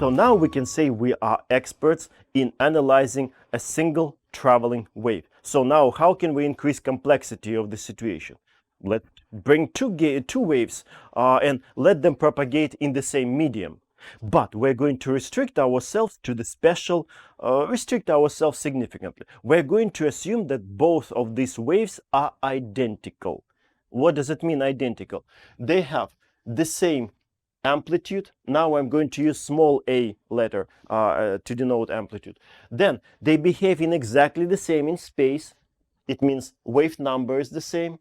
So now we can say we are experts in analyzing a single traveling wave. So now how can we increase complexity of the situation? Let's bring two waves and let them propagate in the same medium. But we're going to restrict ourselves to the special, restrict ourselves significantly. We're going to assume that both of these waves are identical. What does it mean, identical? They have the same amplitude. Now I'm going to use small a letter to denote amplitude. Then they behave in exactly the same in space. It means wave number is the same.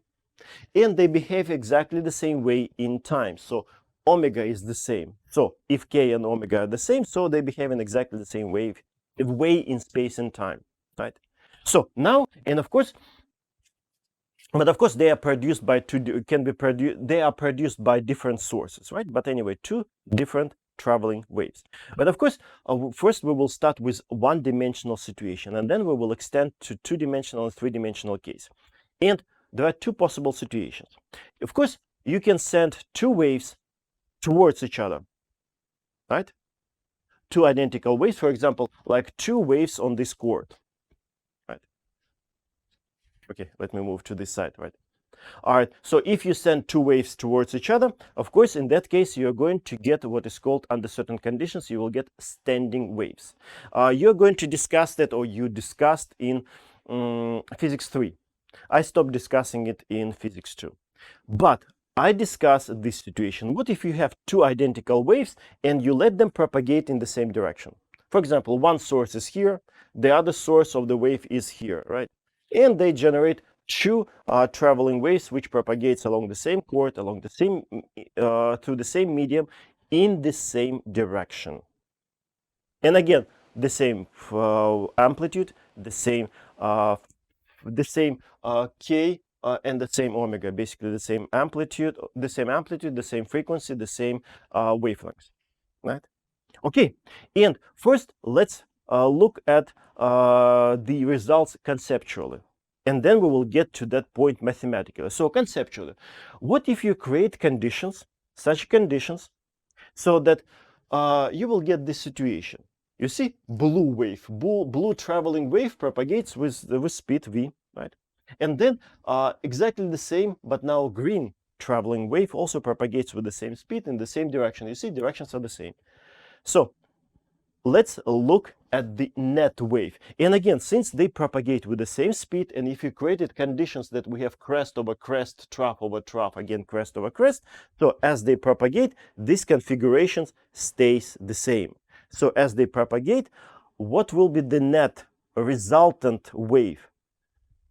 And they behave exactly the same way in time. So omega is the same. So if k and omega are the same, so they behave in exactly the same way in space and time, right? So now, and of course, but of course they are produced by they are produced by different sources, right? But anyway, two different traveling waves. But of course, first we will start with one-dimensional situation, and then we will extend to two-dimensional and three-dimensional case. And there are two possible situations. Of course, you can send two waves towards each other, right? Two identical waves, for example, like two waves on this chord, right? Okay, let me move to this side, right? All right, so if you send two waves towards each other, of course, in that case, you're going to get what is called, under certain conditions, you will get standing waves. You're going to discuss that, or you discussed in physics 3. I stopped discussing it in physics 2. But I discussed this situation. What if you have two identical waves and you let them propagate in the same direction? For example, one source is here, the other source of the wave is here, right? And they generate two traveling waves which propagates along the same chord, along the same, through the same medium, in the same direction. And again, the same amplitude, the same k and the same omega, basically the same amplitude, the same frequency, the same wavelength, right? Okay, and first let's look at the results conceptually, and then we will get to that point mathematically. So conceptually, what if you create conditions, such conditions, so that you will get this situation? You see, blue traveling wave propagates with speed v, right? And then exactly the same, but now green traveling wave also propagates with the same speed in the same direction. You see, directions are the same. So let's look at the net wave. And again, since they propagate with the same speed, and if you created conditions that we have crest over crest, trough over trough, again crest over crest, so as they propagate, these configurations stays the same. So as they propagate, what will be the net resultant wave?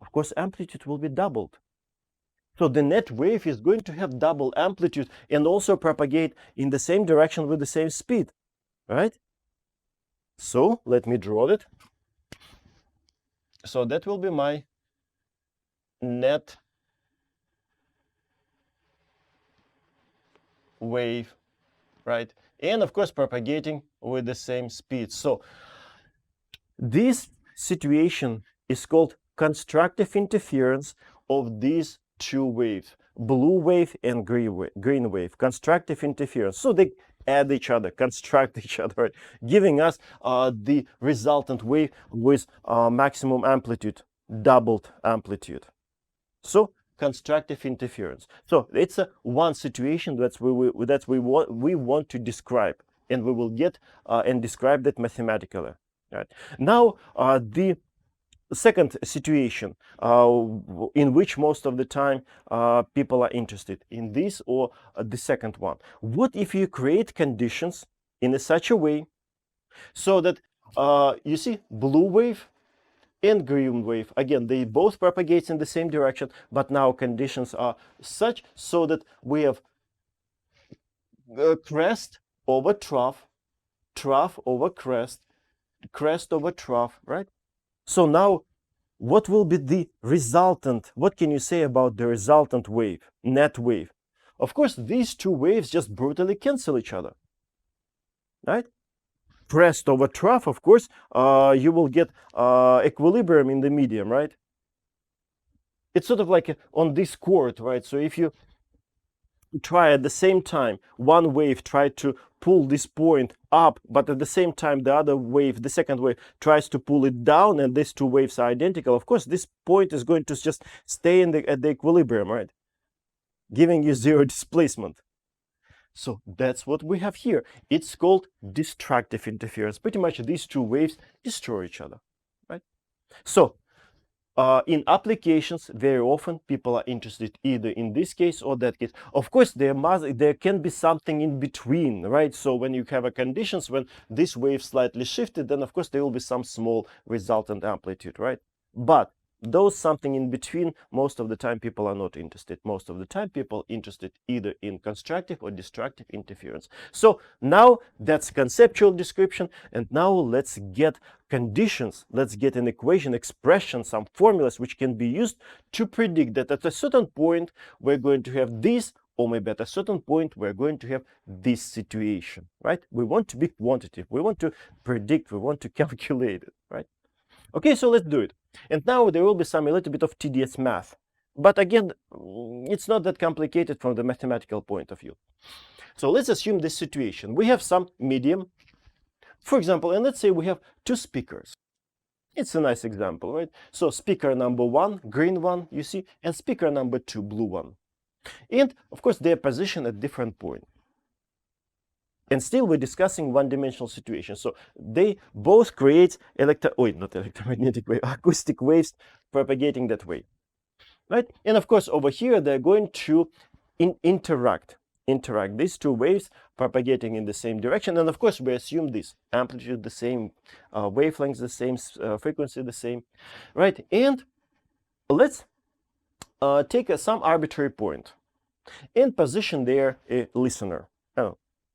Of course, amplitude will be doubled. So the net wave is going to have double amplitude and also propagate in the same direction with the same speed, right? So let me draw it. So that will be my net wave, right? And of course, propagating with the same speed. So this situation is called constructive interference of these two waves, blue wave and green wave, constructive interference. So they add each other, construct each other, right? Giving us the resultant wave with maximum amplitude, doubled amplitude. So constructive interference. So it's one situation that we want to describe, and we will get and describe that mathematically. Right. Now the second situation in which most of the time people are interested in this, or the second one. What if you create conditions in such a way so that you see blue wave and green wave, again, they both propagate in the same direction, but now conditions are such so that we have crest over trough, trough over crest, crest over trough, right? So now what will be the resultant? What can you say about the resultant wave, net wave? Of course, these two waves just brutally cancel each other, right? Crest over trough, of course, you will get equilibrium in the medium, right? It's sort of like on this chord, right? So if you try at the same time, one wave try to pull this point up, but at the same time the other wave, the second wave, tries to pull it down, and these two waves are identical, of course this point is going to just stay at the equilibrium, right, giving you zero displacement. So that's what we have here. It's called destructive interference. Pretty much these two waves destroy each other, right? So in applications, very often people are interested either in this case or that case. Of course, there can be something in between, right? So when you have a conditions when this wave slightly shifted, then of course there will be some small resultant amplitude, right? But those something in between, most of the time people are not interested. Most of the time people are interested either in constructive or destructive interference. So now that's conceptual description, and now let's get conditions, let's get an equation, expression, some formulas which can be used to predict that at a certain point we're going to have this, or maybe at a certain point we're going to have this situation, right? We want to be quantitative, we want to predict, we want to calculate it, right? Okay, so let's do it. And now there will be a little bit of tedious math. But again, it's not that complicated from the mathematical point of view. So let's assume this situation. We have some medium, for example, and let's say we have two speakers. It's a nice example, right? So speaker number one, green one, you see, and speaker number two, blue one. And of course, they're positioned at different points. And still we're discussing one-dimensional situation. So they both create not electromagnetic wave, acoustic waves propagating that way, right? And of course, over here, they're going to interact these two waves propagating in the same direction. And of course, we assume this amplitude the same, wavelengths the same, frequency the same, right? And let's take some arbitrary point and position there a listener,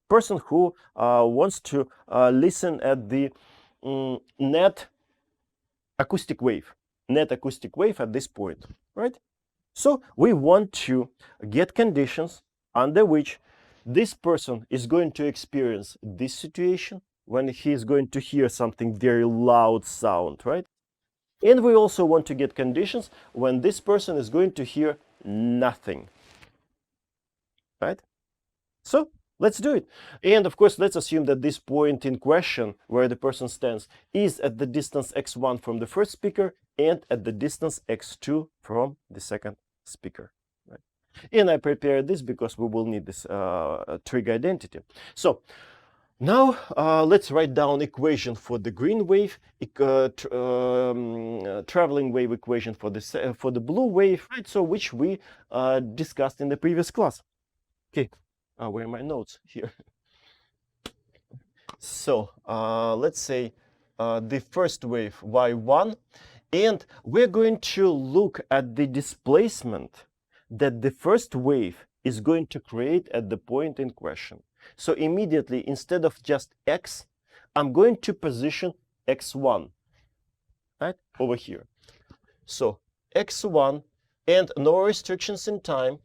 person who wants to listen at the net acoustic wave at this point, right? So we want to get conditions under which this person is going to experience this situation when he is going to hear something very loud sound, right? And we also want to get conditions when this person is going to hear nothing, right? So let's do it. And of course, let's assume that this point in question where the person stands is at the distance x1 from the first speaker and at the distance x2 from the second speaker. Right? And I prepared this because we will need this trig identity. So now let's write down equation for the green wave, traveling wave equation for the blue wave, right? So which we discussed in the previous class. Okay. Where are my notes? Here. So let's say the first wave y1, and we're going to look at the displacement that the first wave is going to create at the point in question. So immediately, instead of just x, I'm going to position x1, right, over here. So x1, and no restrictions in time,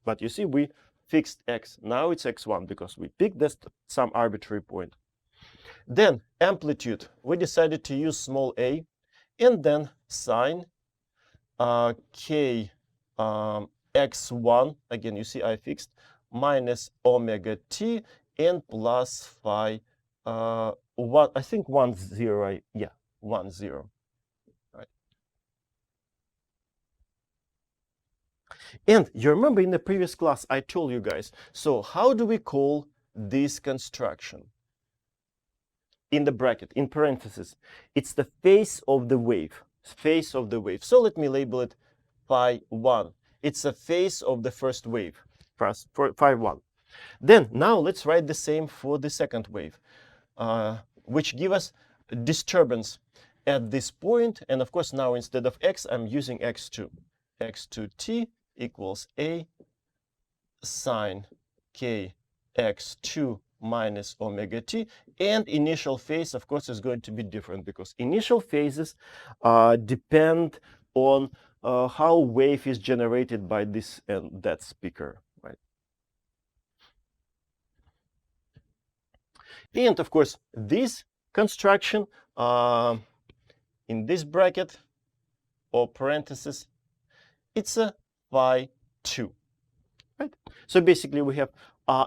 but you see we fixed x. Now it's x1 because we picked this some arbitrary point. Then amplitude, we decided to use small a, and then sine k x1, again you see I fixed, minus omega t and plus phi 1, I think 1 0, yeah, 1 0. And you remember in the previous class, I told you guys, so how do we call this construction? In the bracket, in parentheses, it's the phase of the wave, So let me label it phi 1. It's a phase of the first wave, phi 1. Then now let's write the same for the second wave, which give us disturbance at this point. And of course, now instead of x, I'm using x2. x2t equals a sine k x2 minus omega t, and initial phase, of course, is going to be different because initial phases depend on how wave is generated by this and that speaker, right? And of course, this construction in this bracket or parenthesis, it's a phi 2, right? So basically we have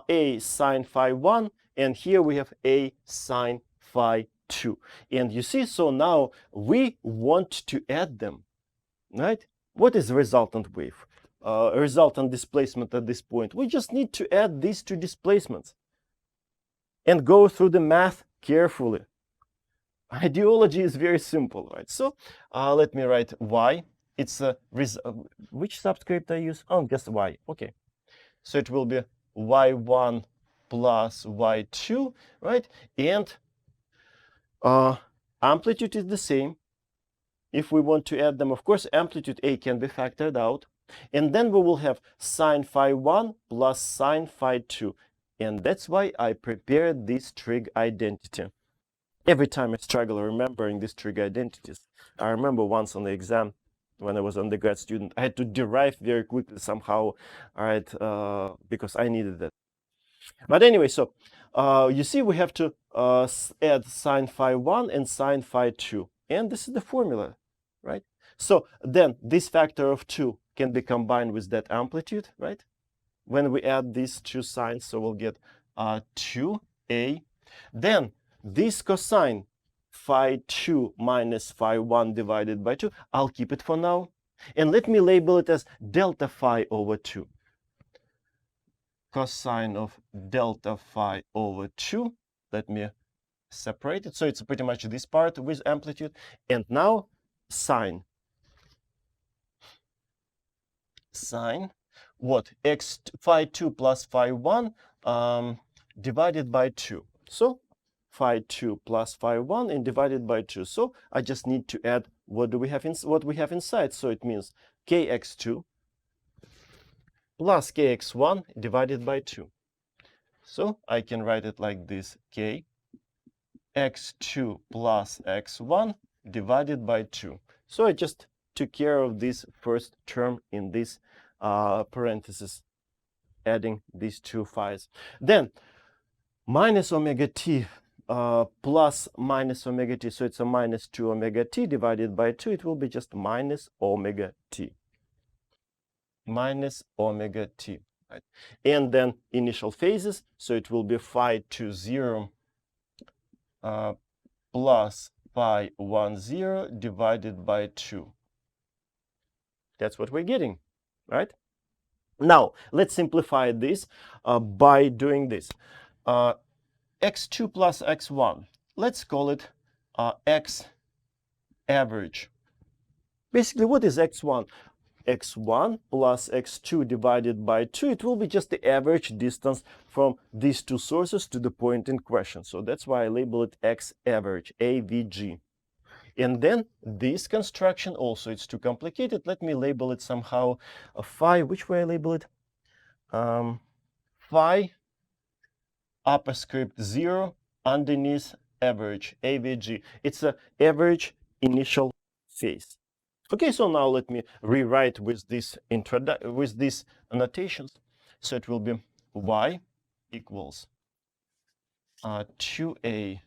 a sine phi 1, and here we have a sine phi 2. And you see, so now we want to add them, right? What is the resultant wave? Resultant displacement at this point. We just need to add these two displacements and go through the math carefully. Ideology is very simple, right? So let me write y. It's a which subscript I use? Oh, just y. Okay. So it will be y1 plus y2, right? And amplitude is the same. If we want to add them, of course, amplitude A can be factored out. And then we will have sine phi 1 plus sine phi 2. And that's why I prepared this trig identity. Every time I struggle remembering these trig identities. I remember once on the exam, when I was an undergrad student, I had to derive very quickly somehow, all right, because I needed that. But anyway, so you see we have to add sine phi 1 and sine phi 2. And this is the formula, right? So then this factor of 2 can be combined with that amplitude, right? When we add these two sines, so we'll get 2a. Then this cosine phi 2 minus phi 1 divided by 2, I'll keep it for now. And let me label it as delta phi over 2. Cosine of delta phi over 2. Let me separate it. So it's pretty much this part with amplitude. And now sine. Sine what? X phi 2 plus phi 1 divided by 2. So phi 2 plus phi 1 and divided by 2. So I just need to add what we have inside. So it means kx2 plus kx1 divided by 2. So I can write it like this: k x2 plus x1 divided by 2. So I just took care of this first term in this parenthesis, adding these two phi's. Then minus omega t plus minus omega t, so it's a minus 2 omega t divided by 2. It will be just minus omega t. Minus omega t. Right? And then initial phases, so it will be phi 2 0 plus phi 1 0 divided by 2. That's what we're getting, right? Now, let's simplify this by doing this. X2 plus x1, let's call it x average. Basically, what is x1? x1 plus x2 divided by 2, it will be just the average distance from these two sources to the point in question. So that's why I label it x average, AVG. And then this construction also, it's too complicated. Let me label it somehow phi. Which way I label it? Phi upper script 0 underneath average, AVG. It's an average initial phase. Okay, so now let me rewrite with this annotations. So it will be y equals 2a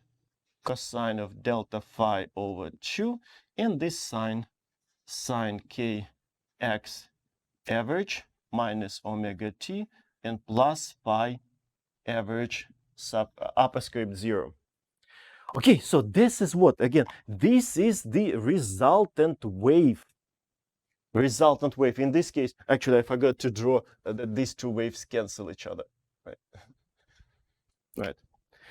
cosine of delta phi over 2, and this sine k x average minus omega t and plus phi average sub upper script 0. Okay, so this is what? Again, this is the resultant wave. Resultant wave. In this case, actually, I forgot to draw that these two waves cancel each other. Right. Right.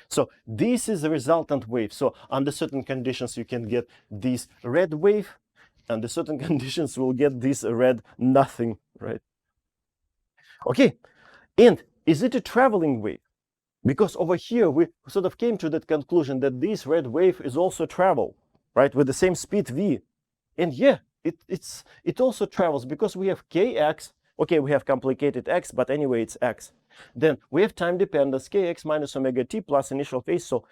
So this is a resultant wave. So under certain conditions, you can get this red wave. Under certain conditions, we'll get this red nothing. Right. Okay. And is it a traveling wave? Because over here, we sort of came to that conclusion that this red wave is also travel, right, with the same speed v. And yeah, it also travels because we have kx. Okay, we have complicated x, but anyway, it's x. Then we have time dependence, kx minus omega t plus initial phase. So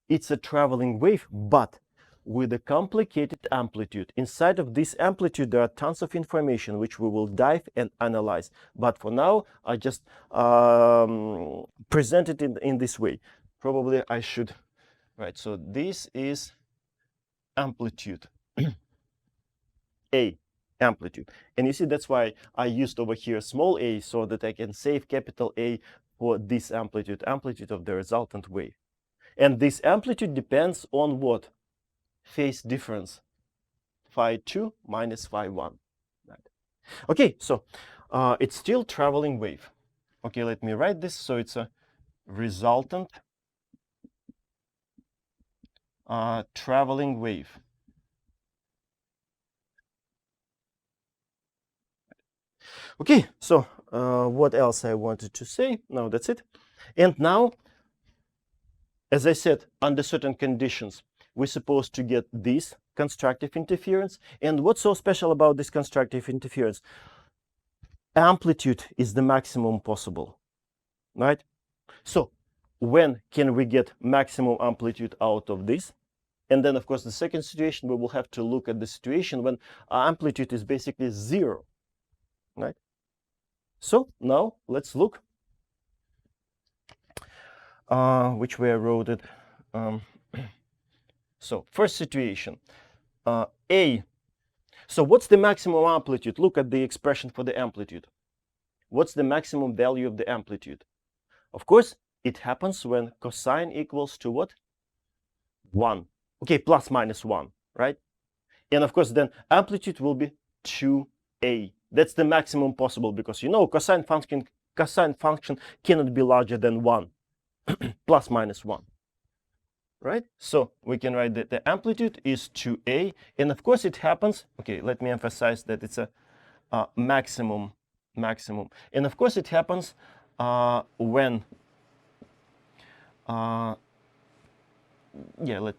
it's a traveling wave, but with a complicated amplitude. Inside of this amplitude, there are tons of information which we will dive and analyze. But for now, I just present it in this way. Probably I should, right? So this is amplitude A. amplitude. And you see, that's why I used over here small a, so that I can save capital A for this amplitude of the resultant wave. And this amplitude depends on what? Phase difference, phi 2 minus phi 1. Right. Okay, so it's still traveling wave. Okay, let me write this. So it's a resultant traveling wave. Okay, so what else I wanted to say? No, that's it. And now, as I said, under certain conditions, we're supposed to get this constructive interference. And what's so special about this constructive interference? Amplitude is the maximum possible, right? So when can we get maximum amplitude out of this? And then, of course, the second situation, we will have to look at the situation when amplitude is basically zero, right? So now let's look which way I wrote it. So first situation, A. So what's the maximum amplitude? Look at the expression for the amplitude. What's the maximum value of the amplitude? Of course, it happens when cosine equals to what? 1. Okay, plus minus 1, right? And of course, then amplitude will be 2a. That's the maximum possible, because you know cosine function cannot be larger than 1, plus minus 1. Right? So we can write that the amplitude is 2a. And of course, it happens. Okay, let me emphasize that it's a maximum. And of course, it happens when let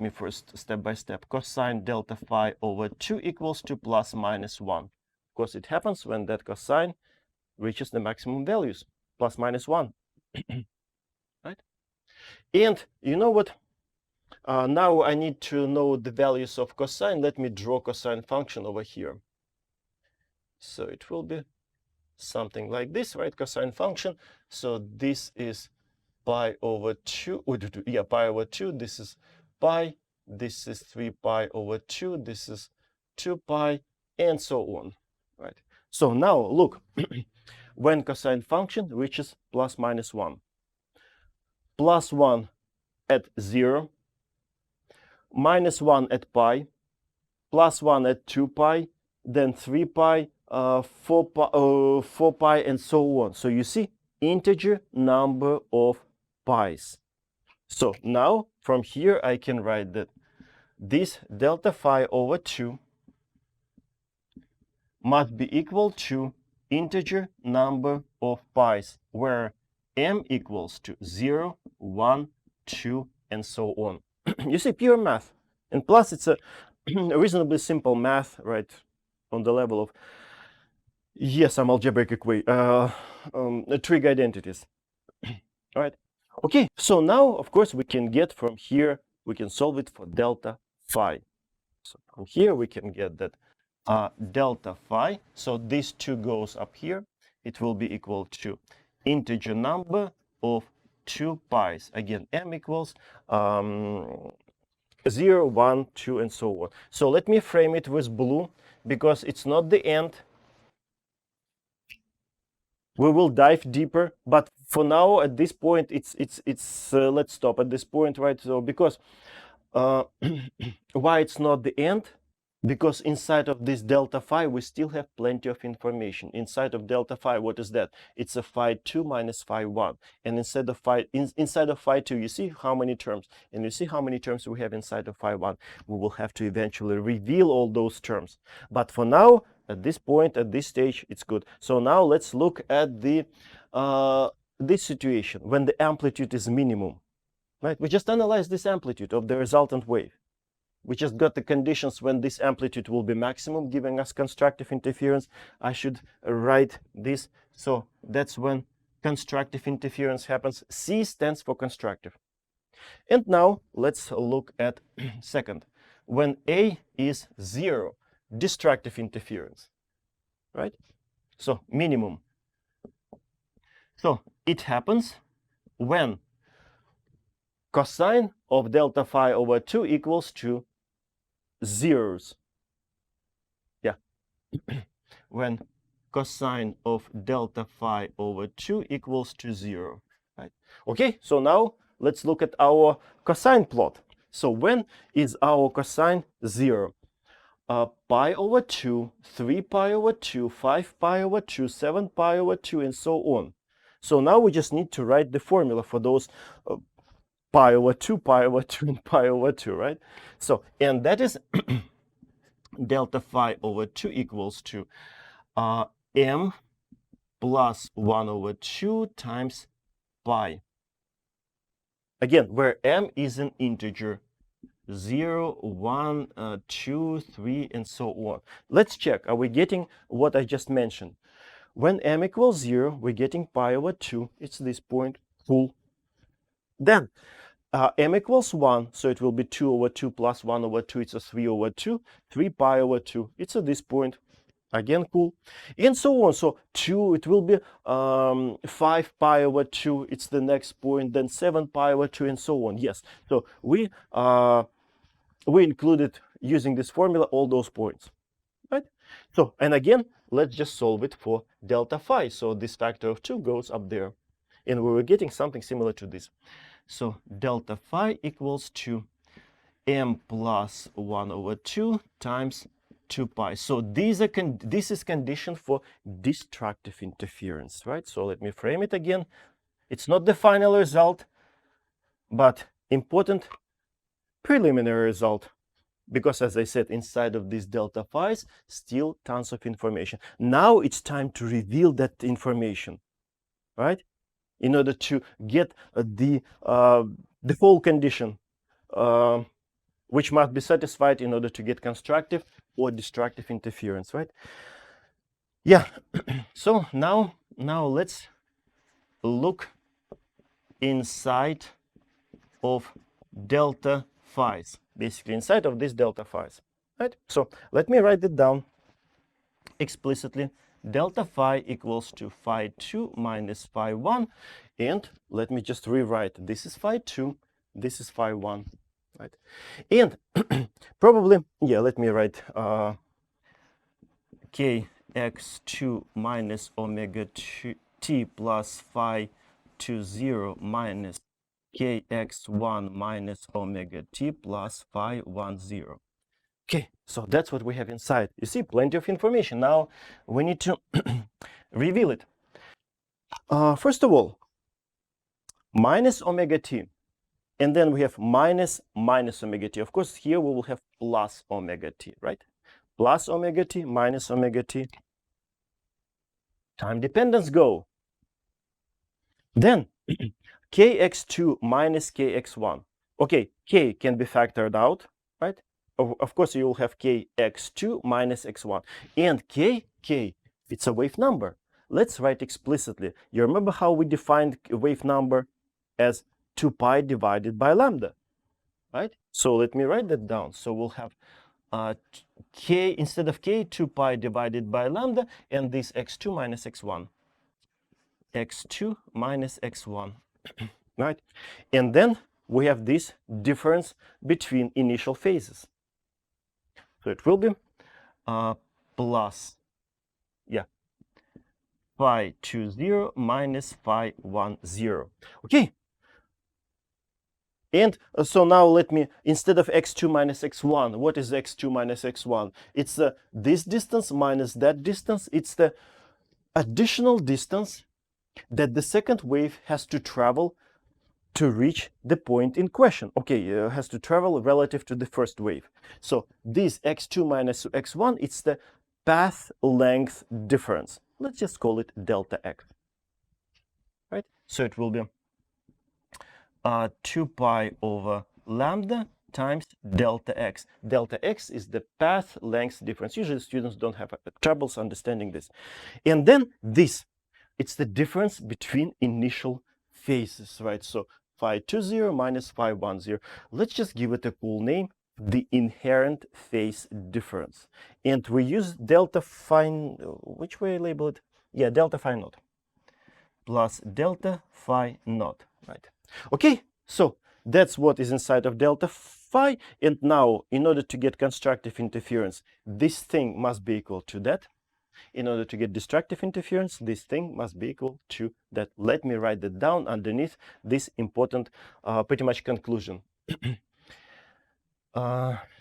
me first step by step. Cosine delta phi over 2 equals to plus minus 1. Of course, it happens when that cosine reaches the maximum values, plus minus 1. Right? And you know what? Now I need to know the values of cosine. Let me draw cosine function over here. So it will be something like this, right? Cosine function. So this is pi over 2. Pi over 2. This is pi. This is 3 pi over 2. This is 2 pi, and so on. Right. So now look, when cosine function reaches plus minus 1, plus 1 at 0, minus 1 at pi, plus 1 at 2 pi, then 3 pi, 4 pi, and so on. So you see, integer number of pi's. So now from here I can write that this delta phi over 2 must be equal to integer number of pi's, where m equals to 0, 1, 2, and so on. You see, pure math. And plus, it's a reasonably simple math, right, on the level of, some algebraic trig identities. All right. Okay, so now, of course, we can get from here, we can solve it for delta phi. So from here, we can get that delta phi. So this 2 goes up here. It will be equal to integer number of 2 pi's. Again, m equals 0, 1, 2, and so on. So let me frame it with blue, because it's not the end. We will dive deeper, but for now, at this point, it's let's stop at this point, right? So because why it's not the end? Because inside of this delta phi, we still have plenty of information. Inside of delta phi, what is that? It's a phi 2 minus phi 1. And inside of phi 2, you see how many terms? And you see how many terms we have inside of phi 1. We will have to eventually reveal all those terms. But for now, at this point, at this stage, it's good. So now let's look at the this situation when the amplitude is minimum. Right? We just analyzed this amplitude of the resultant wave. We just got the conditions when this amplitude will be maximum, giving us constructive interference. I should write this. So that's when constructive interference happens. C stands for constructive. And now let's look at second. When A is 0, destructive interference, right? So minimum. So it happens when cosine of delta phi over 2 equals to zeros. Yeah. when cosine of delta phi over 2 equals to 0. Right? Okay, so now let's look at our cosine plot. So when is our cosine 0? Pi over 2, 3 pi over 2, 5 pi over 2, 7 pi over 2, and so on. So now we just need to write the formula for those pi over 2, pi over 2, and pi over 2, right? So, and that is delta phi over 2 equals to m plus 1 over 2 times pi. Again, where m is an integer. 0, 1, 2, 3, and so on. Let's check. Are we getting what I just mentioned? When m equals 0, we're getting pi over 2. It's this point. Cool. Then m equals 1, so it will be 2 over 2 plus 1 over 2. It's a 3 over 2. 3 pi over 2. It's at this point. Again, cool. And so on. So 2, it will be 5 pi over 2. It's the next point. Then 7 pi over 2, and so on. Yes. So we included, using this formula, all those points, right? So, and again, let's just solve it for delta phi. So this factor of 2 goes up there. And we were getting something similar to this. So delta phi equals to m plus 1 over 2 times 2 pi. So this is condition for destructive interference, right? So let me frame it again. It's not the final result, but important preliminary result, because as I said, inside of these delta phi's still tons of information. Now it's time to reveal that information, right? In order to get the whole condition which must be satisfied in order to get constructive or destructive interference, right? Yeah. So now let's look inside of delta phi's, basically inside of this delta phi's, right? So let me write it down explicitly. Delta phi equals to phi 2 minus phi 1, and let me just rewrite. This is phi 2, this is phi 1, right? And probably, yeah, let me write kx2 minus omega t plus phi 2 0 minus kx1 minus omega t plus phi 1 0. Okay, so that's what we have inside. You see, plenty of information. Now we need to reveal it. First of all, minus omega t, and then we have minus omega t. Of course, here we will have plus omega t, right? Plus omega t, minus omega t. Time dependence go. Then kx2 minus kx1. Okay, k can be factored out, right? Of course, you will have kx2 minus x1. And k, it's a wave number. Let's write explicitly. You remember how we defined a wave number as 2 pi divided by lambda, right? So let me write that down. So we'll have k, instead of k, 2 pi divided by lambda, and this x2 minus x1. x2 minus x1, right? And then we have this difference between initial phases. So it will be plus, yeah, phi 2 0 minus phi 1 0. Okay. And so now let me, instead of x2 minus x1, what is x2 minus x1? It's this distance minus that distance. It's the additional distance that the second wave has to travel to reach the point in question. Okay, has to travel relative to the first wave. So this x2 minus x1, it's the path length difference. Let's just call it delta x, right? So it will be 2 pi over lambda times delta x. Delta x is the path length difference. Usually students don't have troubles understanding this. And then this, it's the difference between initial phases, right? So phi 2 0 minus phi 1 0. Let's just give it a cool name, the inherent phase difference. And we use delta phi, which way I label it? Yeah, delta phi naught plus delta phi naught, right? Okay, so that's what is inside of delta phi. phi. And now, in order to get constructive interference, this thing must be equal to that. In order to get destructive interference, this thing must be equal to that. Let me write that down underneath this important, pretty much conclusion.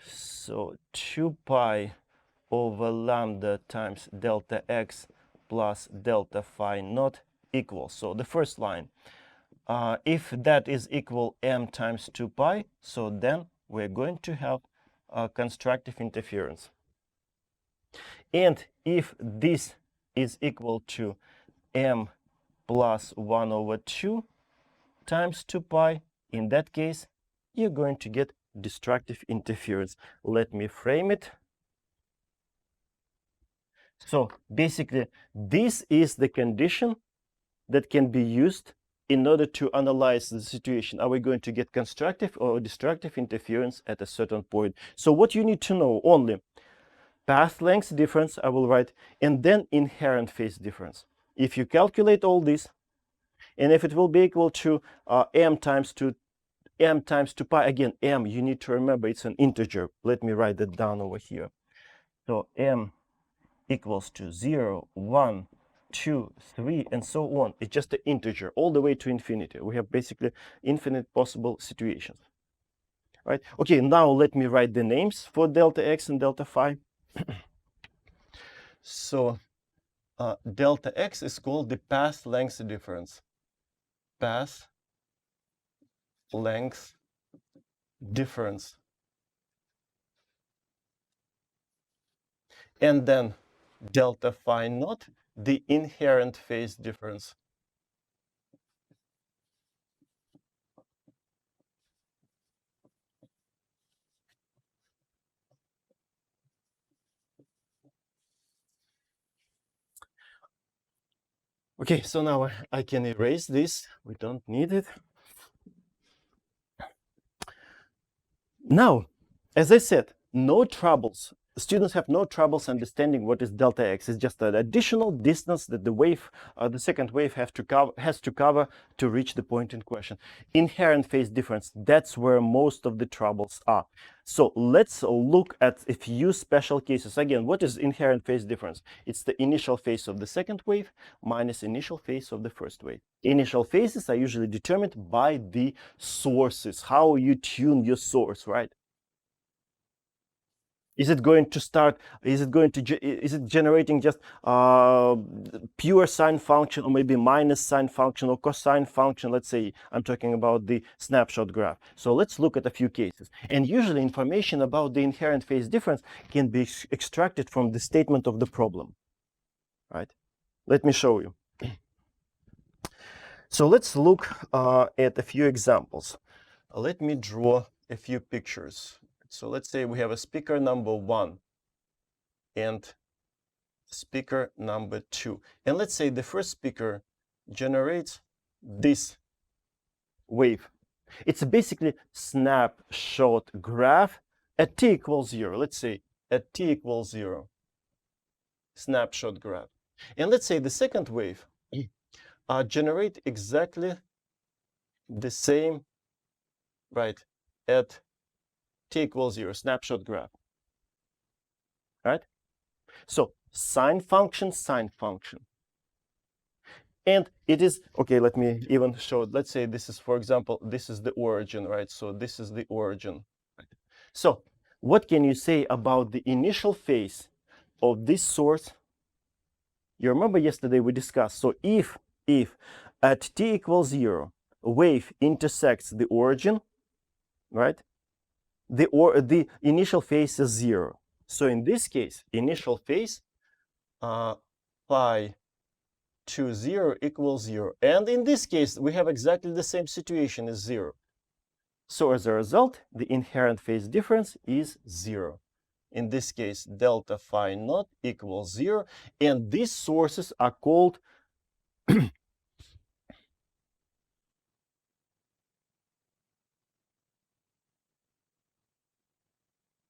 So 2 pi over lambda times delta x plus delta phi naught equals. So the first line, if that is equal m times 2 pi, so then we're going to have constructive interference. And if this is equal to m plus 1 over 2 times 2 pi, in that case, you're going to get destructive interference. Let me frame it. So basically, this is the condition that can be used in order to analyze the situation. Are we going to get constructive or destructive interference at a certain point? So what you need to know only path length difference, I will write, and then inherent phase difference. If you calculate all this, and if it will be equal to m times 2 pi, again, m, you need to remember it's an integer. Let me write that down over here. So m equals to 0, 1, 2, 3, and so on. It's just an integer all the way to infinity. We have basically infinite possible situations. Right? Okay, now let me write the names for delta x and delta phi. So delta x is called the path length difference. Path length difference. And then delta phi naught, the inherent phase difference. Okay, so now I can erase this. We don't need it. Now, as I said, no troubles. Students have no troubles understanding what is delta x. It's just an additional distance that the wave, the second wave, has to cover to reach the point in question. Inherent phase difference, that's where most of the troubles are. So let's look at a few special cases. Again, what is inherent phase difference? It's the initial phase of the second wave minus initial phase of the first wave. Initial phases are usually determined by the sources, how you tune your source, right? Is it going to start, is it generating just pure sine function, or maybe minus sine function or cosine function? Let's say I'm talking about the snapshot graph. So let's look at a few cases. And usually information about the inherent phase difference can be extracted from the statement of the problem, right? Let me show you. So let's look at a few examples. Let me draw a few pictures. So let's say we have a speaker number 1 and speaker number 2. And let's say the first speaker generates this wave. It's basically snapshot graph at t equals 0. Let's say at t equals 0. Snapshot graph. And let's say the second wave generate exactly the same, right, at t equals 0, snapshot graph, right? So sine function, sine function. And it is, okay, let me even show it. Let's say this is, for example, this is the origin, right? So this is the origin. So what can you say about the initial phase of this source? You remember yesterday we discussed, so if at t equals 0, a wave intersects the origin, right? The initial phase is 0. So in this case, initial phase pi to 0 equals 0. And in this case, we have exactly the same situation as 0. So as a result, the inherent phase difference is 0. In this case, delta phi naught equals 0. And these sources are called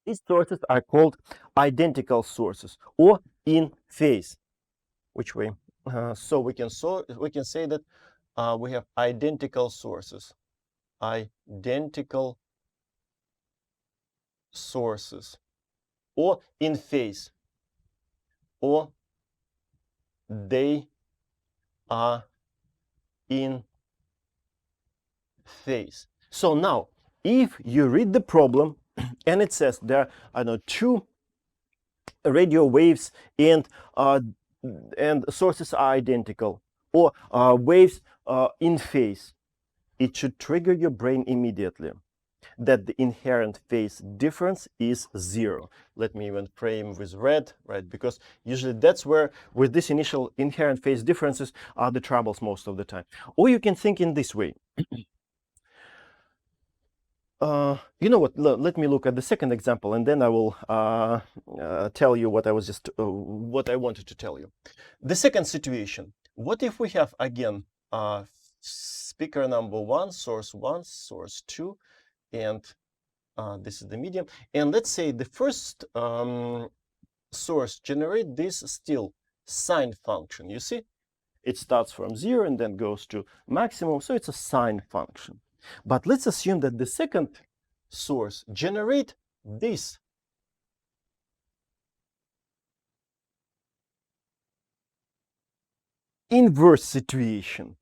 these sources are called identical sources or in phase. Which way? So we can say that we have identical sources. Identical sources, or in phase, or they are in phase. So now, if you read the problem and it says there are, I know, two radio waves and sources are identical, or waves in phase, it should trigger your brain immediately that the inherent phase difference is 0. Let me even frame with red, right? Because usually that's where, with this initial inherent phase differences, are the troubles most of the time. Or you can think in this way. You know what? Let me look at the second example, and then I will tell you what I was just what I wanted to tell you. The second situation. What if we have again speaker number 1, source 2, and this is the medium. And let's say the first source generate this still sine function. You see, it starts from 0 and then goes to maximum, so it's a sine function. But let's assume that the second source generate this inverse situation.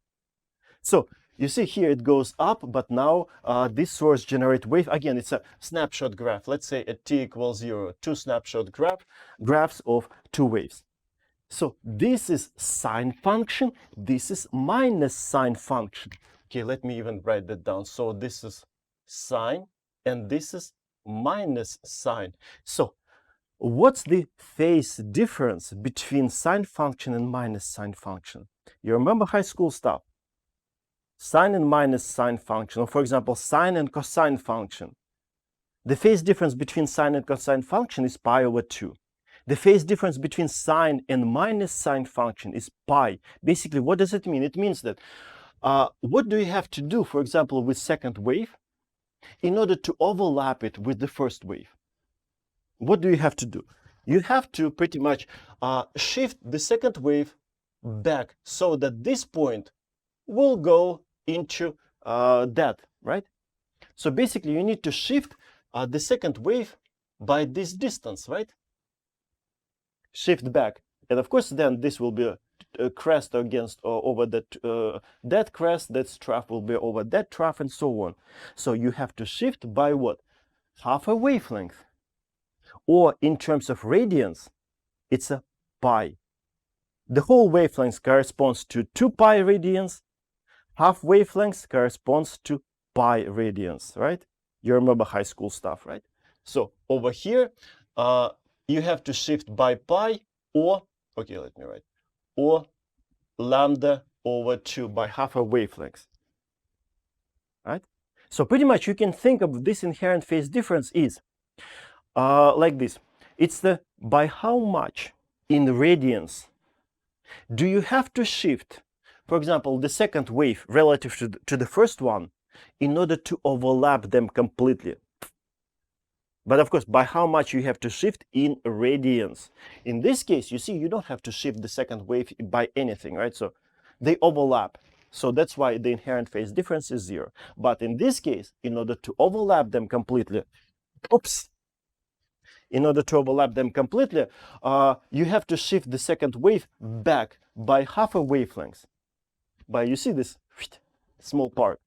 So you see here it goes up, but now this source generate wave. Again, it's a snapshot graph. Let's say at t equals 0, two snapshot graphs of two waves. So this is sine function, this is minus sine function. Okay, let me even write that down. So this is sine and this is minus sine. So what's the phase difference between sine function and minus sine function? You remember high school stuff? Sine and minus sine function, or for example, sine and cosine function. The phase difference between sine and cosine function is pi over 2. The phase difference between sine and minus sine function is pi. Basically, what does it mean? It means that what do you have to do, for example, with second wave, in order to overlap it with the first wave? What do you have to do? You have to pretty much shift the second wave back so that this point will go into that, right? So basically, you need to shift the second wave by this distance, right? Shift back. And of course, then this will be a crest against over that crest, that trough will be over that trough, and so on. So you have to shift by what? Half a wavelength. Or in terms of radians, it's a pi. The whole wavelength corresponds to 2 pi radians. Half wavelength corresponds to pi radians, right? You remember high school stuff, right? So over here, you have to shift by pi, or, okay, let me write, or lambda over 2 by half a wavelength, right? So pretty much you can think of this inherent phase difference is like this. It's the by how much in radians do you have to shift, for example, the second wave relative to the first one in order to overlap them completely. But of course, by how much you have to shift in radians. In this case, you see, you don't have to shift the second wave by anything, right? So they overlap. So that's why the inherent phase difference is 0. But in this case, in order to overlap them completely, in order to overlap them completely, you have to shift the second wave back by half a wavelength. You see this small part,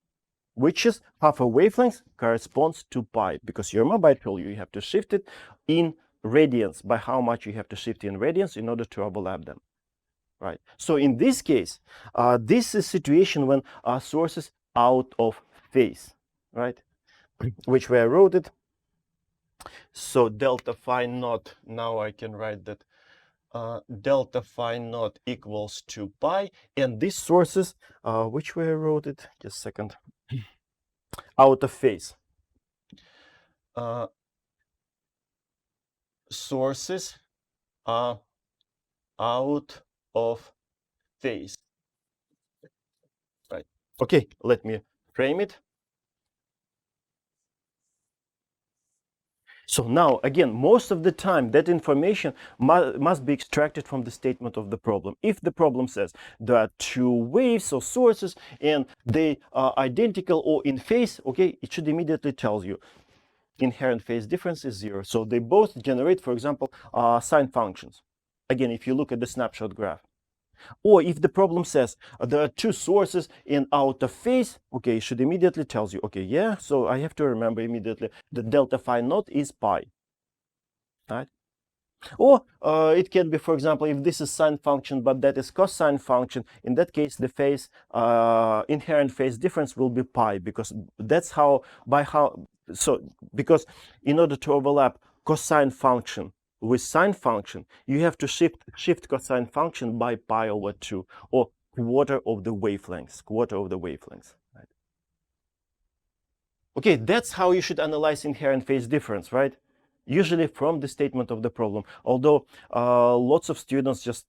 which is half a wavelength corresponds to pi, because you remember I told you have to shift it in radians, by how much you have to shift in radians in order to overlap them, right? So in this case, this is a situation when our source is out of phase, right? Which way I wrote it. So delta phi naught, now I can write that delta phi naught equals to pi, and these sources, which way I wrote it, just a second, out of phase. Sources are out of phase, right? Okay, let me frame it. So now, again, most of the time, that information must be extracted from the statement of the problem. If the problem says there are two waves or sources and they are identical or in phase, okay, it should immediately tell you inherent phase difference is 0. So they both generate, for example, sine functions. Again, if you look at the snapshot graph. Or if the problem says there are two sources in out of phase, okay, it should immediately tells you, okay, yeah, so I have to remember immediately that delta phi naught is pi, right? Or it can be, for example, if this is sine function, but that is cosine function, in that case, the phase, inherent phase difference will be pi, because that's how, because in order to overlap cosine function with sine function, you have to shift cosine function by pi over 2, or quarter of the wavelengths. Right? Okay, that's how you should analyze inherent phase difference, right? Usually from the statement of the problem. Although lots of students just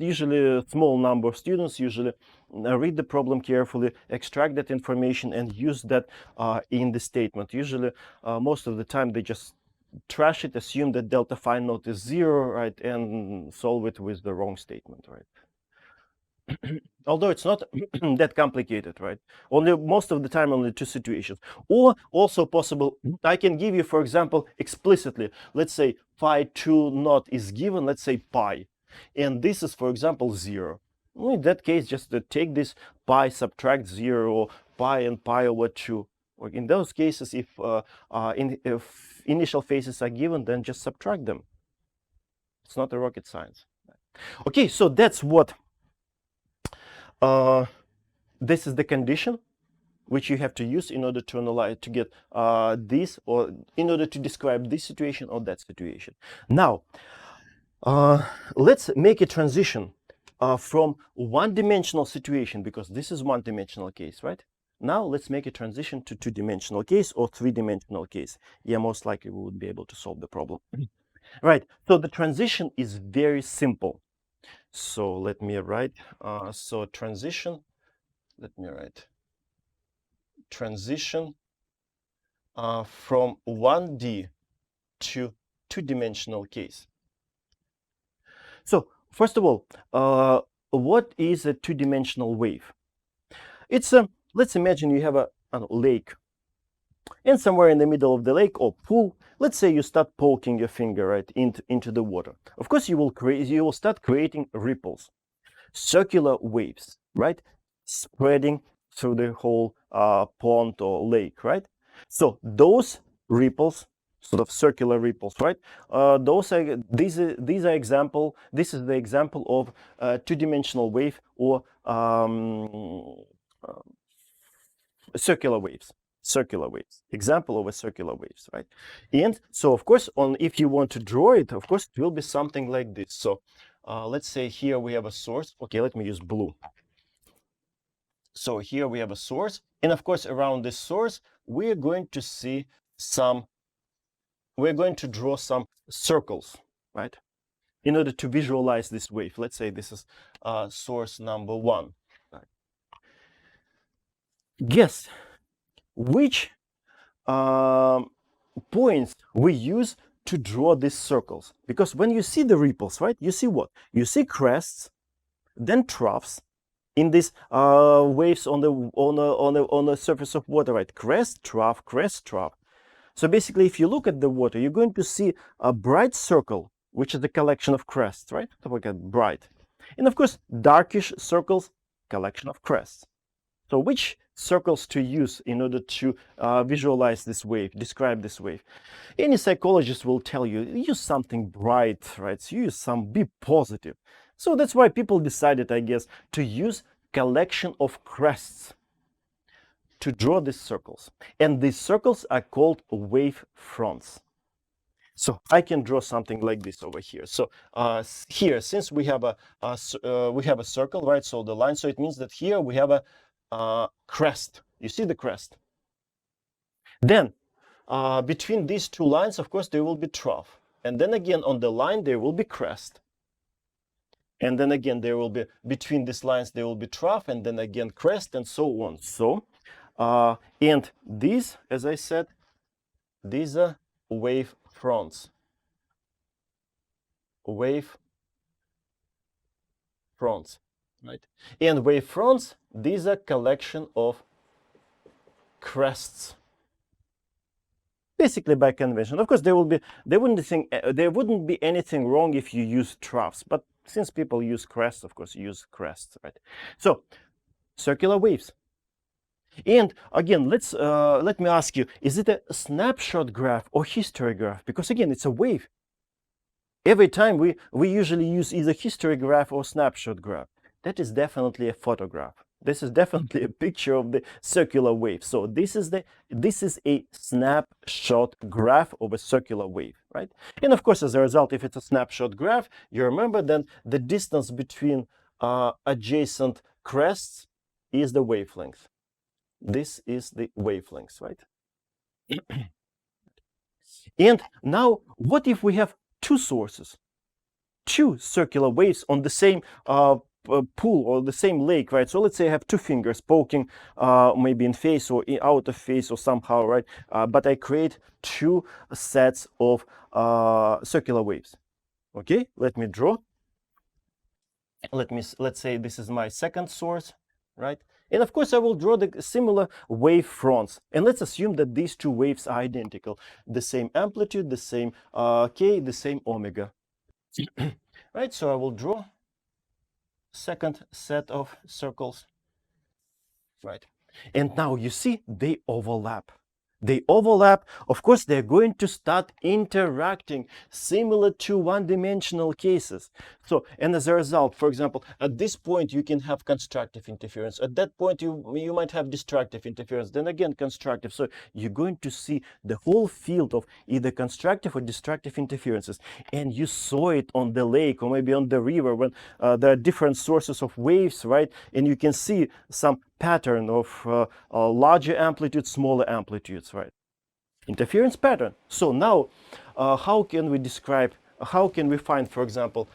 usually a small number of students usually read the problem carefully, extract that information, and use that in the statement. Usually, most of the time, they just trash it, assume that delta phi naught is 0, right, and solve it with the wrong statement, right? Although it's not that complicated, right? Only most of the time, only two situations. Or also possible, I can give you, for example, explicitly, let's say phi 2 naught is given, let's say pi. And this is, for example, 0. Well, in that case, just take this pi, subtract 0, or pi and pi over 2. Or in those cases, if initial phases are given, then just subtract them. It's not a rocket science. Okay, so that's what this is the condition which you have to use in order to analyze, to get this, or in order to describe this situation or that situation. Now, let's make a transition from one-dimensional situation, because this is one-dimensional case, right? Now let's make a transition to two-dimensional case or three-dimensional case. Yeah, most likely we would be able to solve the problem. Right, so the transition is very simple. So let me write, transition from 1D to two-dimensional case. So first of all, what is a two-dimensional wave? It's a, let's imagine you have a lake, and somewhere in the middle of the lake or pool, let's say you start poking your finger right into the water. Of course, you will start creating ripples, circular waves, right, spreading through the whole pond or lake, right? So those ripples, sort of circular ripples, right? These are the example of two-dimensional wave, or circular waves. Example of a circular waves, right? And so, of course, if you want to draw it, of course, it will be something like this. So let's say here we have a source. Okay, let me use blue. So here we have a source, and of course, around this source, we're going to draw some circles, right? In order to visualize this wave. Let's say this is source number 1. Right? Guess which points we use to draw these circles. Because when you see the ripples, right, you see what? You see crests, then troughs in these waves on the surface of water, right? Crest, trough, crest, trough. So basically, if you look at the water, you're going to see a bright circle, which is the collection of crests, right? So we got bright. And of course, darkish circles, collection of crests. So which circles to use in order to visualize this wave, describe this wave? Any psychologist will tell you, use something bright, right? So be positive. So that's why people decided, I guess, to use collection of crests to draw these circles. And these circles are called wave fronts. So I can draw something like this over here. So here, since we have a circle, right? So the line, so it means that here we have a crest. You see the crest? Then between these two lines, of course, there will be trough. And then again, on the line, there will be crest. And then again, there will be, between these lines, there will be trough, and then again, crest, and so on. So, and these, as I said, these are wave fronts. Wave fronts, right? And wave fronts, these are collection of crests. Basically by convention. Of course, there wouldn't be anything wrong if you use troughs, but since people use crests, of course, use crests, right? So, circular waves. And again, let me ask you: is it a snapshot graph or history graph? Because again, it's a wave. Every time we usually use either history graph or snapshot graph. That is definitely a photograph. This is definitely a picture of the circular wave. So this is a snapshot graph of a circular wave, right? And of course, as a result, if it's a snapshot graph, you remember then the distance between adjacent crests is the wavelength. This is the wavelength, right? And now, what if we have two sources, two circular waves on the same pool or the same lake, right? So let's say I have two fingers poking maybe in phase or out of phase or somehow, right? But I create two sets of circular waves. Okay, let me draw. Let's say this is my second source, right? And of course, I will draw the similar wave fronts. And let's assume that these two waves are identical. The same amplitude, the same k, the same omega. Right, so I will draw second set of circles. Right. And now you see they overlap. They overlap. Of course, they're going to start interacting similar to one-dimensional cases. So, and as a result, for example, at this point, you can have constructive interference. At that point, you might have destructive interference. Then again, constructive. So you're going to see the whole field of either constructive or destructive interferences. And you saw it on the lake or maybe on the river when there are different sources of waves, right? And you can see some pattern of larger amplitudes, smaller amplitudes, right? Interference pattern. So now, how can we find, for example,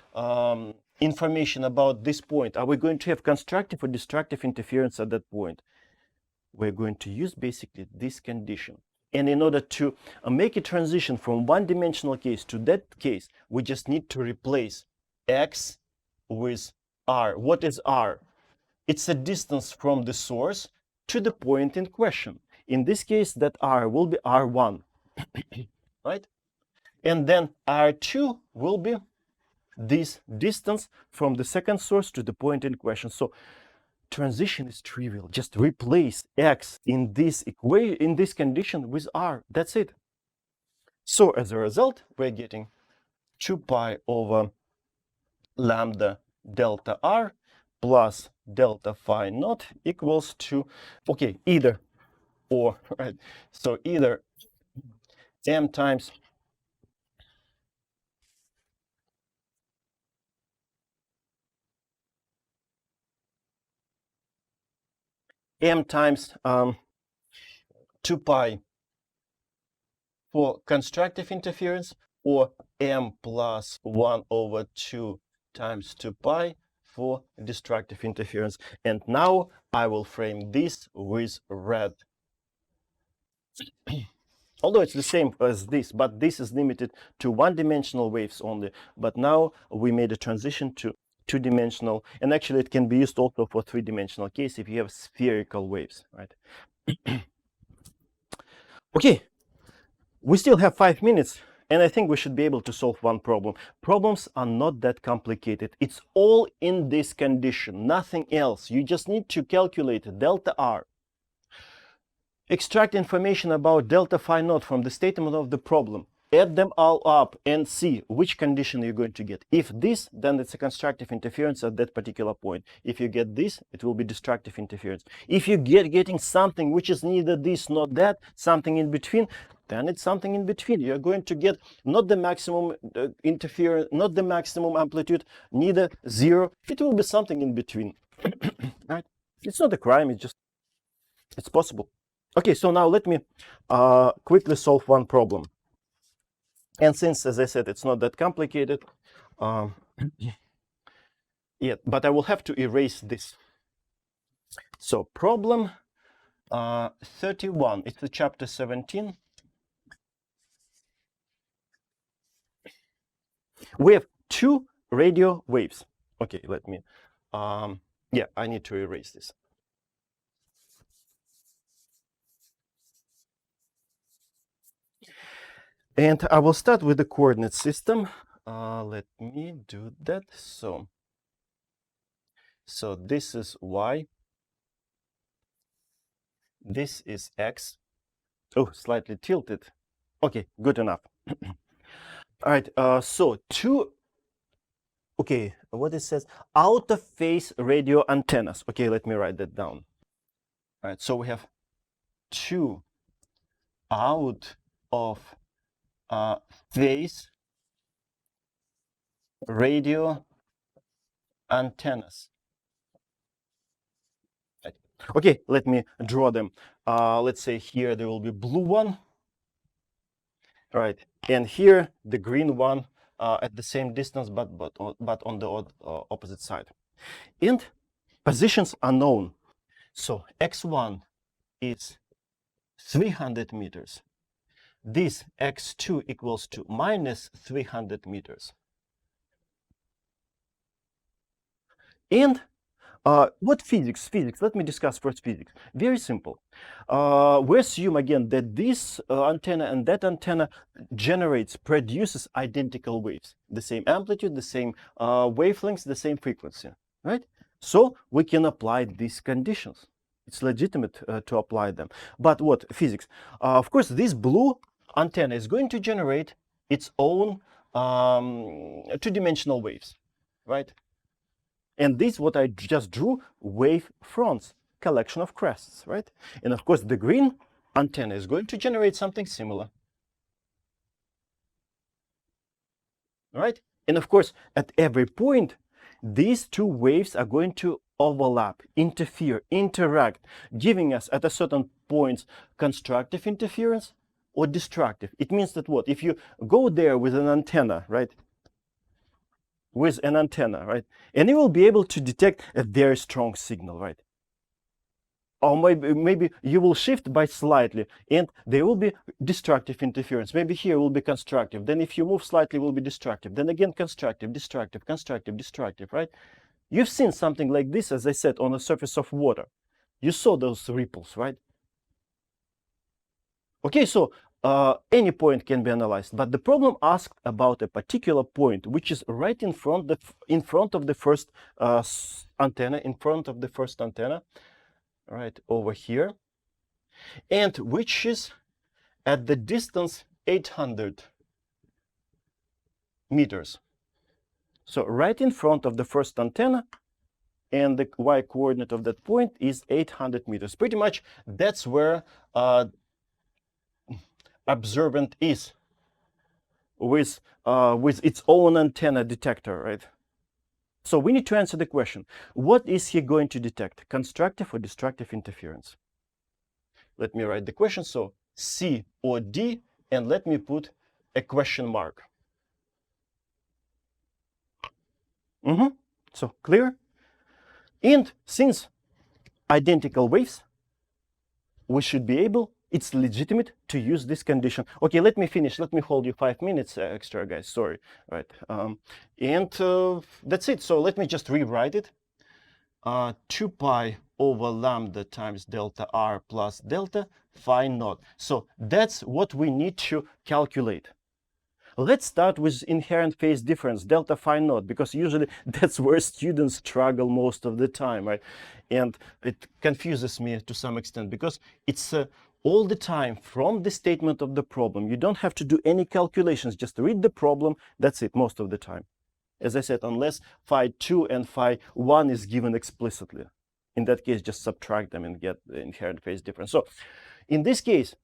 information about this point? Are we going to have constructive or destructive interference at that point? We're going to use basically this condition. And in order to make a transition from one-dimensional case to that case, we just need to replace x with r. What is r? It's a distance from the source to the point in question. In this case, that r will be r1, right? And then r2 will be this distance from the second source to the point in question. So transition is trivial. Just replace x in this condition with r. That's it. So as a result, we're getting 2 pi over lambda delta r plus delta phi naught equals to, okay, either or, right? So either m times m times 2 pi for constructive interference, or m plus 1 over 2 times 2 pi for destructive interference. And now I will frame this with red. Although it's the same as this, but this is limited to one-dimensional waves only. But now we made a transition to two-dimensional, and actually it can be used also for three-dimensional case if you have spherical waves, right? Okay, we still have 5 minutes, and I think we should be able to solve one problem. Problems are not that complicated. It's all in this condition, nothing else. You just need to calculate delta R. Extract information about delta phi naught from the statement of the problem. Add them all up and see which condition you're going to get. If this, then it's a constructive interference at that particular point. If you get this, it will be destructive interference. If you getting something which is neither this nor that, something in between, then it's something in between. You're going to get not the maximum interference, not the maximum amplitude, neither zero. It will be something in between. Right? It's not a crime. It's possible. Okay, so now let me quickly solve one problem. And since, as I said, it's not that complicated, yeah, but I will have to erase this. So problem 31, it's the chapter 17. We have two radio waves. Okay, let me, yeah, I need to erase this. And I will start with the coordinate system. Let me do that. So this is y, this is x. Oh, slightly tilted. Okay, good enough. All right, so okay, what it says, out of phase radio antennas. Okay, let me write that down. All right, so we have two out of phase radio antennas. Right. Okay, let me draw them. Let's say here there will be blue one, right, and here the green one at the same distance, but on the opposite side. And positions are known. So x1 is 300 meters. This x2 equals to minus 300 meters. And what physics? Let me discuss first physics. Very simple. We assume again that this antenna and that antenna produces identical waves, the same amplitude, the same wavelengths, the same frequency, right? So we can apply these conditions. It's legitimate to apply them. But what physics? Of course, this blue antenna is going to generate its own two-dimensional waves, right? And this, what I just drew, wave fronts, collection of crests, right? And of course, the green antenna is going to generate something similar, right? And of course, at every point, these two waves are going to overlap, interfere, interact, giving us at a certain point constructive interference or destructive. It means that what? If you go there with an antenna, right? With an antenna, right? And you will be able to detect a very strong signal, right? Or maybe you will shift by slightly and there will be destructive interference. Maybe here will be constructive. Then if you move slightly, it will be destructive. Then again, constructive, destructive, constructive, destructive, right? You've seen something like this, as I said, on the surface of water. You saw those ripples, right? Okay, so any point can be analyzed, but the problem asked about a particular point, which is right in front of the first antenna, right over here, and which is at the distance 800 meters. So right in front of the first antenna, and the y-coordinate of that point is 800 meters. Pretty much that's where observant is with its own antenna detector, right? So we need to answer the question, what is he going to detect, constructive or destructive interference? Let me write the question, so C or D, and let me put a question mark. So clear? And since identical waves, we should be able, it's legitimate to use this condition. Okay, let me finish. Let me hold you 5 minutes extra, guys. Sorry. Right. That's it. So let me just rewrite it. 2 pi over lambda times delta r plus delta phi naught. So that's what we need to calculate. Let's start with inherent phase difference, delta phi naught, because usually that's where students struggle most of the time, right? And it confuses me to some extent because it's all the time from the statement of the problem. You don't have to do any calculations, just read the problem, that's it most of the time. As I said, unless phi 2 and phi 1 is given explicitly. In that case, just subtract them and get the inherent phase difference. So in this case,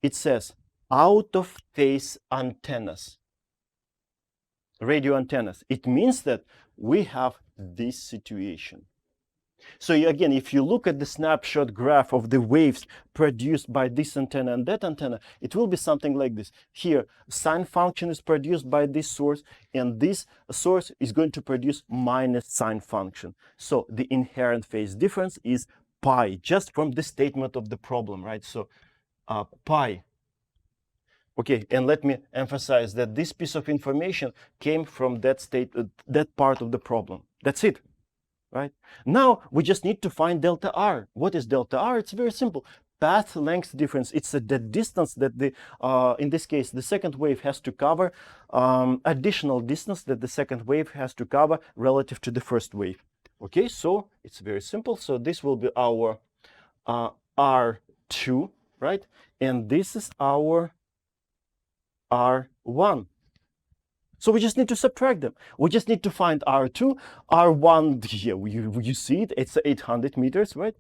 it says out of phase antennas, radio antennas. It means that we have this situation. So again, if you look at the snapshot graph of the waves produced by this antenna and that antenna, it will be something like this. Here, sine function is produced by this source, and this source is going to produce minus sine function. So the inherent phase difference is pi, just from the statement of the problem, right? So pi. Okay, and let me emphasize that this piece of information came from that part of the problem. That's it. Right? Now we just need to find delta R. What is delta R? It's very simple. path length difference. It's the distance that in this case, the second wave has to cover, additional distance that the second wave has to cover relative to the first wave. Okay, so it's very simple. So this will be our R2, right? And this is our R1. So we just need to subtract them. We just need to find R2, R1, here, you see it, it's 800 meters, right?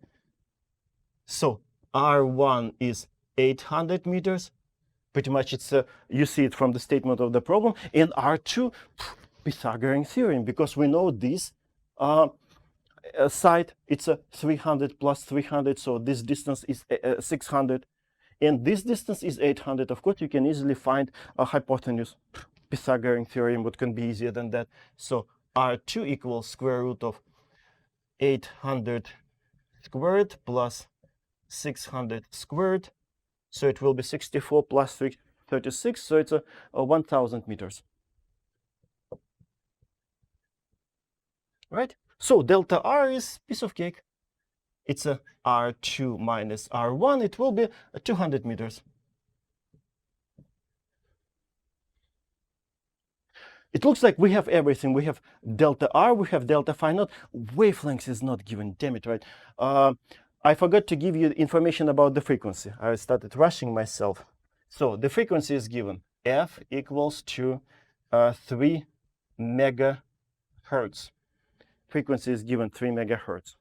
So R1 is 800 meters. Pretty much it's, you see it from the statement of the problem. And R2, Pythagorean theorem, because we know this side, it's a 300 plus 300, so this distance is 600. And this distance is 800. Of course, you can easily find a hypotenuse. Pythagorean theorem, what can be easier than that? So R2 equals square root of 800 squared plus 600 squared. So it will be 64 plus 36. So it's a 1000 meters. Right? So delta R is piece of cake. It's a R2 minus R1. It will be 200 meters. It looks like we have everything. We have delta R, we have delta phi naught. Wavelength is not given, damn it, right? I forgot to give you information about the frequency. I started rushing myself. So the frequency is given. F equals to 3 megahertz. Frequency is given 3 megahertz.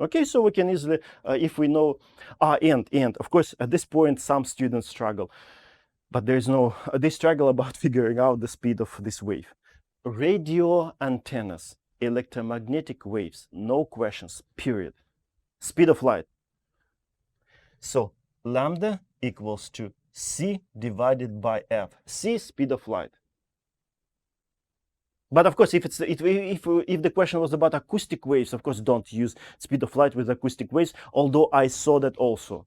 Okay, so we can easily, if we know, and of course, at this point, some students struggle. But there's no, they struggle about figuring out the speed of this wave. Radio antennas, electromagnetic waves, no questions, period. Speed of light. So lambda equals to c divided by f. C, speed of light. But of course, if the question was about acoustic waves, of course, don't use speed of light with acoustic waves, although I saw that also.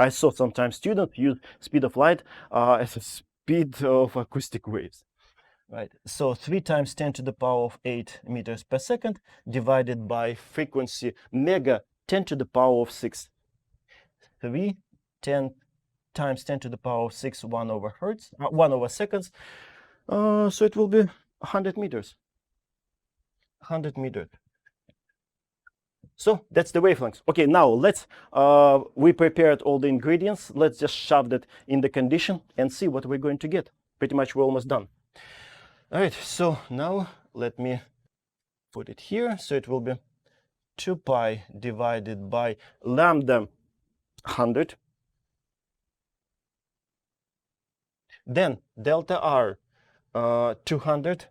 I saw sometimes students use speed of light as a speed of acoustic waves, right? So 3 times 10 to the power of 8 meters per second divided by frequency mega 10 to the power of 6. 3 10 times 10 to the power of 6, 1 over hertz, 1 over seconds. So it will be 100 meters. 100 meters. So that's the wavelengths. Okay, now let's, we prepared all the ingredients. Let's just shove that in the condition and see what we're going to get. Pretty much we're almost done. All right, so now let me put it here. So it will be 2 pi divided by lambda 100. Then delta R 200.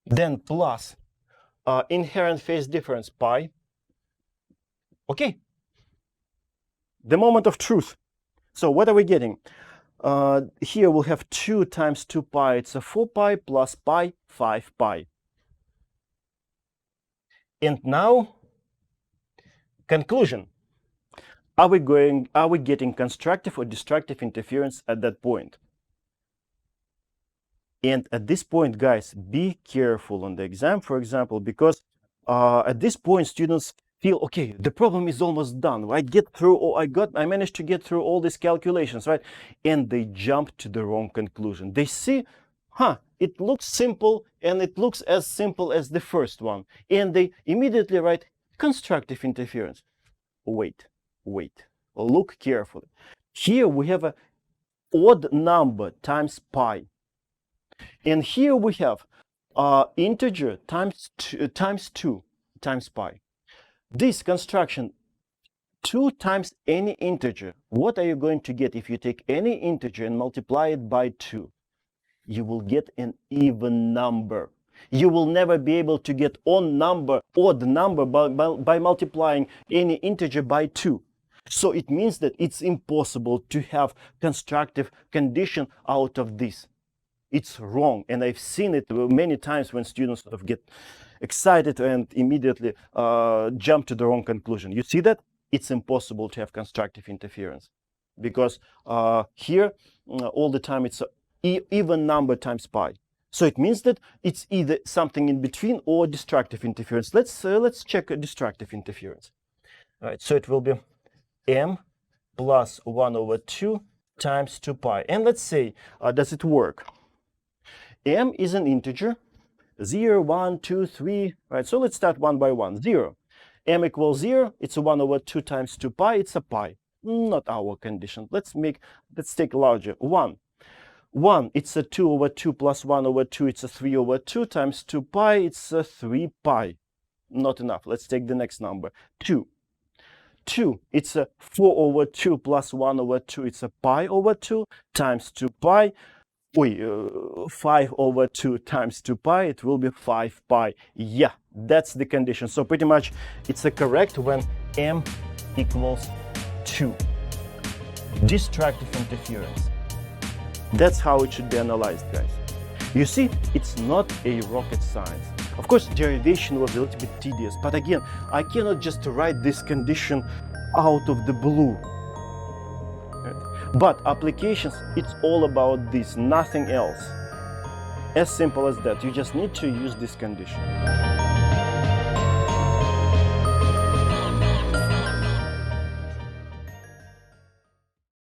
Then plus inherent phase difference pi. Okay. The moment of truth. So what are we getting? Here we'll have 2 times 2 pi. It's a 4 pi plus pi, 5 pi. And now, conclusion. Are we getting constructive or destructive interference at that point? And at this point, guys, be careful on the exam, for example, because at this point, students feel, okay, the problem is almost done. I managed to get through all these calculations, right? And they jump to the wrong conclusion. They see, it looks simple, and it looks as simple as the first one. And they immediately write constructive interference. Wait, look carefully. Here we have an odd number times pi. And here we have integer times 2 times pi. This construction, 2 times any integer. What are you going to get if you take any integer and multiply it by 2? You will get an even number. You will never be able to get odd number by multiplying any integer by 2. So it means that it's impossible to have constructive condition out of this. It's wrong, and I've seen it many times when students sort of get excited and immediately jump to the wrong conclusion. You see that? It's impossible to have constructive interference because here all the time it's an even number times pi. So it means that it's either something in between or destructive interference. Let's check destructive interference. All right, so it will be m plus 1 over 2 times 2 pi. And let's say, does it work? M is an integer, 0, 1, 2, 3, right? So let's start one by one. 0. M equals 0, it's a 1 over 2 times 2 pi, it's a pi. Not our condition. Let's take larger. 1. 1, it's a 2 over 2 plus 1 over 2, it's a 3 over 2 times 2 pi, it's a 3 pi. Not enough. Let's take the next number. 2. 2, it's a 4 over 2 plus 1 over 2, it's a pi over 2 times 2 pi. 5 over 2 times 2 pi, it will be 5 pi. Yeah, that's the condition. So pretty much it's a correct when m equals 2. Destructive interference. That's how it should be analyzed, guys. You see, it's not a rocket science. Of course, derivation was a little bit tedious, but again, I cannot just write this condition out of the blue. But applications, it's all about this, nothing else. As simple as that. You just need to use this condition.